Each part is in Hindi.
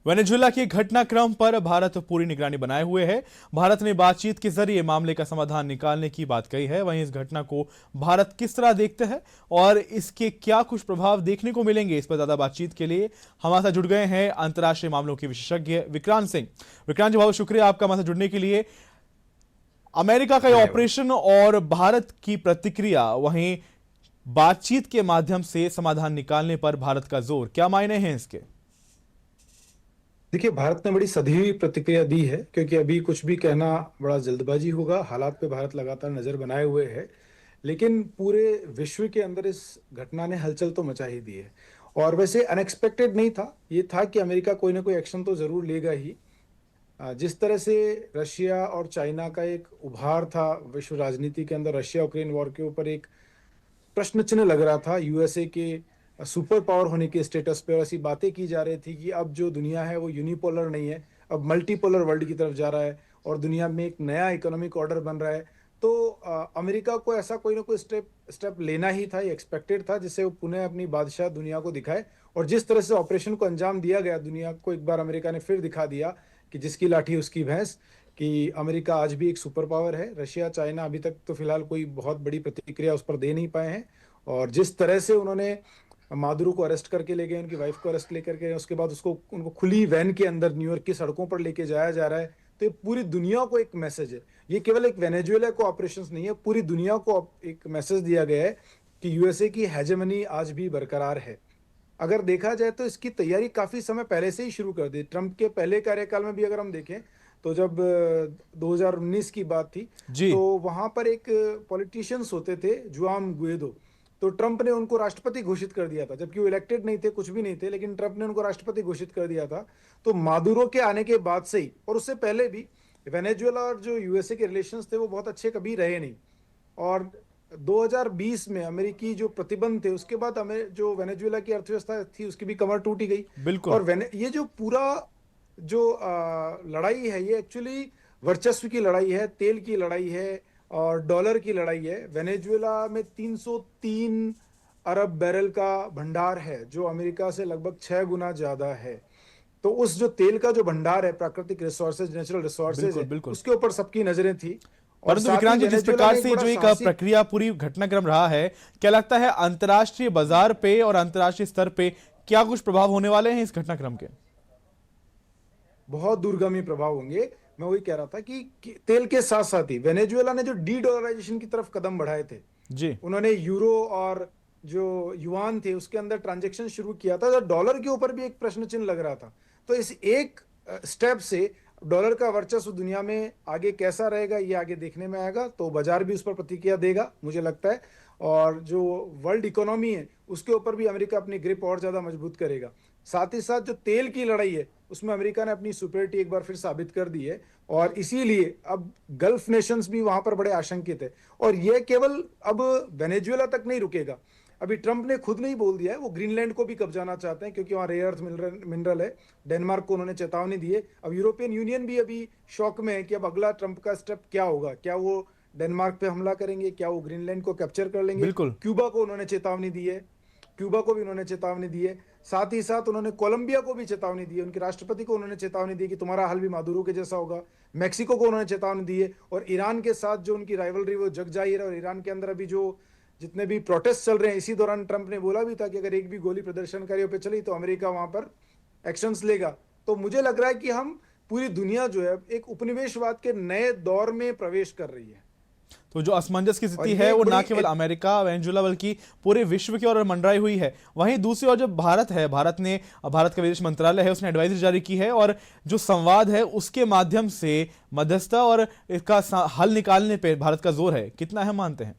वेनेजुएला के घटनाक्रम पर भारत पूरी निगरानी बनाए हुए है। भारत ने बातचीत के जरिए मामले का समाधान निकालने की बात कही है। वहीं इस घटना को भारत किस तरह देखते हैं और इसके क्या कुछ प्रभाव देखने को मिलेंगे, इस पर ज्यादा बातचीत के लिए हमारे साथ जुड़ गए हैं अंतर्राष्ट्रीय मामलों के विशेषज्ञ विक्रांत सिंह। विक्रांत जी, बहुत शुक्रिया आपका हमारे साथ जुड़ने के लिए। अमेरिका का ये धन्यवाद। ऑपरेशन और भारत की प्रतिक्रिया, वहीं बातचीत के माध्यम से समाधान निकालने पर भारत का जोर, क्या मायने हैं इसके? देखिए, भारत ने बड़ी सधी हुई प्रतिक्रिया दी है, क्योंकि अभी कुछ भी कहना बड़ा जल्दबाजी होगा। हालात पे भारत लगातार नजर बनाए हुए है, लेकिन पूरे विश्व के अंदर इस घटना ने हलचल तो मचा ही दी है। और वैसे अनएक्सपेक्टेड नहीं था, ये था कि अमेरिका कोई ना कोई एक्शन तो जरूर लेगा ही। जिस तरह से रशिया और चाइना का एक उभार था विश्व राजनीति के अंदर, रशिया यूक्रेन वॉर के ऊपर एक प्रश्न चिन्ह लग रहा था यूएसए के सुपर पावर होने के स्टेटस पे, और ऐसी बातें की जा रही थी कि अब जो दुनिया है वो यूनिपोलर नहीं है, अब मल्टीपोलर वर्ल्ड की तरफ जा रहा है और दुनिया में एक नया इकोनॉमिक ऑर्डर बन रहा है। तो अमेरिका को ऐसा कोई ना कोई स्टेप लेना ही था, ये एक्सपेक्टेड था, जिससे वो पुनः अपनी बादशाह दुनिया को दिखाए। और जिस तरह से ऑपरेशन को अंजाम दिया गया, दुनिया को एक बार अमेरिका ने फिर दिखा दिया कि जिसकी लाठी उसकी भैंस, कि अमेरिका आज भी एक सुपर पावर है। रशिया चाइना अभी तक तो फिलहाल कोई बहुत बड़ी प्रतिक्रिया उस पर दे नहीं पाए हैं। और जिस तरह से उन्होंने मादुरो को अरेस्ट करके ले गए, उनकी वाइफ को अरेस्ट लेकर के, उसके बाद उसको उनको खुली वैन के अंदर न्यूयॉर्क की सड़कों पर लेके जाया जा रहा है, तो ये पूरी दुनिया को एक मैसेज है। ये केवल एक वेनेजुएला को ऑपरेशंस नहीं है, पूरी दुनिया को एक मैसेज दिया गया है कि यूएसए की हेजेमनी आज भी बरकरार है। अगर देखा जाए तो इसकी तैयारी काफी समय पहले से ही शुरू कर दी। ट्रंप के पहले कार्यकाल में भी अगर हम देखें, तो जब 2019 की बात थी, जी। तो वहां पर एक पॉलिटिशियंस होते थे, जुआन गुएदो। तो ट्रंप ने उनको राष्ट्रपति घोषित कर दिया था, जबकि वो इलेक्टेड नहीं थे, कुछ भी नहीं थे, लेकिन ट्रंप ने उनको राष्ट्रपति घोषित कर दिया था। तो मादुरो के आने के बाद से ही, और उससे पहले भी, वेनेजुएला और जो यूएसए के रिलेशंस थे वो बहुत अच्छे कभी रहे नहीं। और 2020 में अमेरिकी जो प्रतिबंध थे, उसके बाद जो वेनेजुएला की अर्थव्यवस्था थी उसकी भी कमर टूटी गई। बिल्कुल। और ये जो पूरा जो लड़ाई है, ये एक्चुअली वर्चस्व की लड़ाई है, तेल की लड़ाई है और डॉलर की लड़ाई है। वेनेजुएला में 303 अरब बैरल का भंडार है, जो अमेरिका से लगभग 6 गुना ज्यादा है। तो उस जो तेल का जो भंडार है, प्राकृतिक रिसोर्सेज, नेचुरल रिसोर्सेज बिल्कुल है, बिल्कुल। उसके ऊपर सबकी नजरें थी। और परंतु साथ ही विक्रांत जी, जिस वेनेजुएला प्रकार ने एक से बड़ा जो एक साहसिक। प्रक्रिया, पूरी घटनाक्रम रहा है, क्या लगता है अंतर्राष्ट्रीय बाजार पे और अंतर्राष्ट्रीय स्तर पे क्या कुछ प्रभाव होने वाले हैं इस घटनाक्रम के? बहुत दूरगामी प्रभाव होंगे। मैं वही कह रहा था कि तेल के साथ साथ ही वेनेजुएला ने जो डी डॉलराइजेशन की तरफ कदम बढ़ाए थे, जी। उन्होंने यूरो और जो युआन थे उसके अंदर ट्रांजैक्शन शुरू किया था, तो डॉलर के ऊपर भी एक प्रश्न चिन्ह लग रहा था। तो इस एक स्टेप से डॉलर का वर्चस्व दुनिया में आगे कैसा रहेगा, ये आगे देखने में आएगा। तो बाजार भी उस पर प्रतिक्रिया देगा, मुझे लगता है। और जो वर्ल्ड इकोनॉमी है, उसके ऊपर भी अमेरिका अपनी ग्रिप और ज्यादा मजबूत करेगा। साथ ही साथ जो तेल की लड़ाई है, उसमें अमेरिका ने अपनी सुपरिटी एक बार फिर साबित कर दी है। और इसीलिए अब गल्फ नेशंस भी वहां पर बड़े आशंकित है। और यह केवल अब वेनेजुएला तक नहीं रुकेगा। अभी ट्रंप ने खुद नहीं बोल दिया है, वो ग्रीनलैंड को भी कब्जाना चाहते हैं, क्योंकि वहां रेयर अर्थ मिनरल है। डेनमार्क को उन्होंने चेतावनी दी है। अब यूरोपियन यूनियन भी अभी शौक में है कि अब अगला ट्रंप का स्टेप क्या होगा। क्या वो डेनमार्क पे हमला करेंगे, क्या वो ग्रीनलैंड को कैप्चर कर लेंगे। बिल्कुल। क्यूबा को उन्होंने चेतावनी दी है, क्यूबा को भी उन्होंने चेतावनी दी है। साथ ही साथ उन्होंने कोलंबिया को भी चेतावनी दी है, उनके राष्ट्रपति को उन्होंने चेतावनी दी कि तुम्हारा हाल भी मादुरो के जैसा होगा। मैक्सिको को उन्होंने चेतावनी दी है। और ईरान के साथ जो उनकी राइवलरी वो जग जाहिर है। और ईरान के अंदर अभी जो जितने भी प्रोटेस्ट चल रहे हैं, इसी दौरान ट्रंप ने बोला भी था कि अगर एक भी गोली प्रदर्शनकारियों पे चली तो अमेरिका वहां पर एक्शंस लेगा। तो मुझे लग रहा है कि हम पूरी दुनिया जो है एक उपनिवेशवाद के नए दौर में प्रवेश कर रही है। तो जो असमंजस की और स्थिति ये है एक वो ना बड़ी केवल अमेरिका वेनेजुएला बल्कि पूरे विश्व की ओर मंडराई हुई है। वहीं दूसरी ओर जो भारत है, भारत का विदेश मंत्रालय है, उसने एडवाइजरी जारी की है और जो संवाद है उसके माध्यम से मध्यस्थता और इसका हल निकालने पे भारत का जोर है। कितना अहम मानते हैं?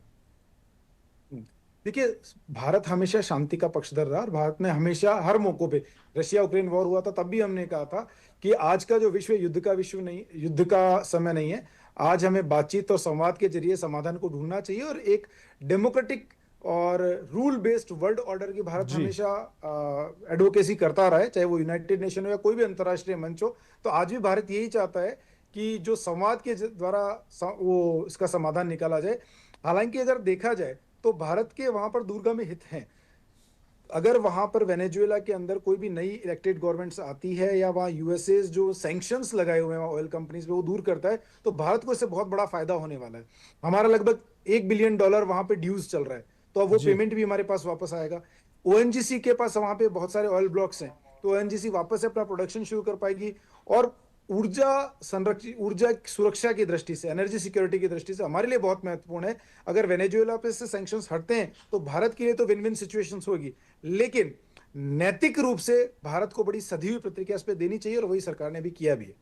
देखिए, भारत हमेशा शांति का पक्षधर रहा, और भारत ने हमेशा हर मौकों पे, रशिया यूक्रेन वॉर हुआ था तब भी हमने कहा था कि आज का जो विश्व विश्व नहीं, युद्ध का समय नहीं है। आज हमें बातचीत और संवाद के जरिए समाधान को ढूंढना चाहिए, और एक डेमोक्रेटिक और रूल बेस्ड वर्ल्ड ऑर्डर की भारत जी। हमेशा एडवोकेसी करता रहा है, चाहे वो यूनाइटेड नेशन हो या कोई भी अंतर्राष्ट्रीय मंच हो। तो आज भी भारत यही चाहता है कि जो संवाद के द्वारा वो इसका समाधान निकाला जाए। हालांकि अगर देखा जाए तो भारत के वहां पर दूरगामी हित हैं। अगर वहां पर वेनेजुएला के अंदर कोई भी नई इलेक्टेड गवर्नमेंट्स आती है या वहाँ यूएसए जो सैंक्शंस लगाए हुए हैं ऑयल कंपनीज पे वो दूर करता है, तो भारत को इससे बहुत बड़ा फायदा होने वाला है। हमारा लगभग $1 बिलियन वहां पे ड्यूज चल रहा है, तो अब वो जी। पेमेंट भी हमारे पास वापस आएगा। ओएनजीसी के पास वहां पे बहुत सारे ऑयल ब्लॉक्स हैं, तो ओएनजीसी वापस से अपना प्रोडक्शन शुरू कर पाएगी। और ऊर्जा संरक्षण, ऊर्जा सुरक्षा की दृष्टि से, एनर्जी सिक्योरिटी की दृष्टि से हमारे लिए बहुत महत्वपूर्ण है। अगर वेनेजुएला पे से सैंक्शंस हटते हैं तो भारत के लिए तो विन विन सिचुएशंस होगी, लेकिन नैतिक रूप से भारत को बड़ी सधी हुई प्रतिक्रिया इस पे देनी चाहिए, और वही सरकार ने भी किया भी है।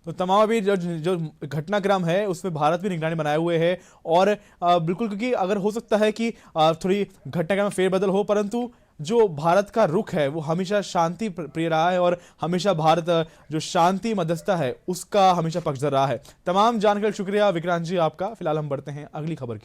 तो तमाम अभी जो जो घटनाक्रम है उसमें भारत भी निगरानी बनाए हुए है। और बिल्कुल, क्योंकि अगर हो सकता है कि थोड़ी घटनाक्रम में फेरबदल हो, परंतु जो भारत का रुख है वो हमेशा शांति प्रिय रहा है और हमेशा भारत जो शांति मध्यस्थता है उसका हमेशा पक्षधर रहा है। तमाम जानकारी शुक्रिया विक्रांत जी आपका। फिलहाल हम बढ़ते हैं अगली खबर की ओर।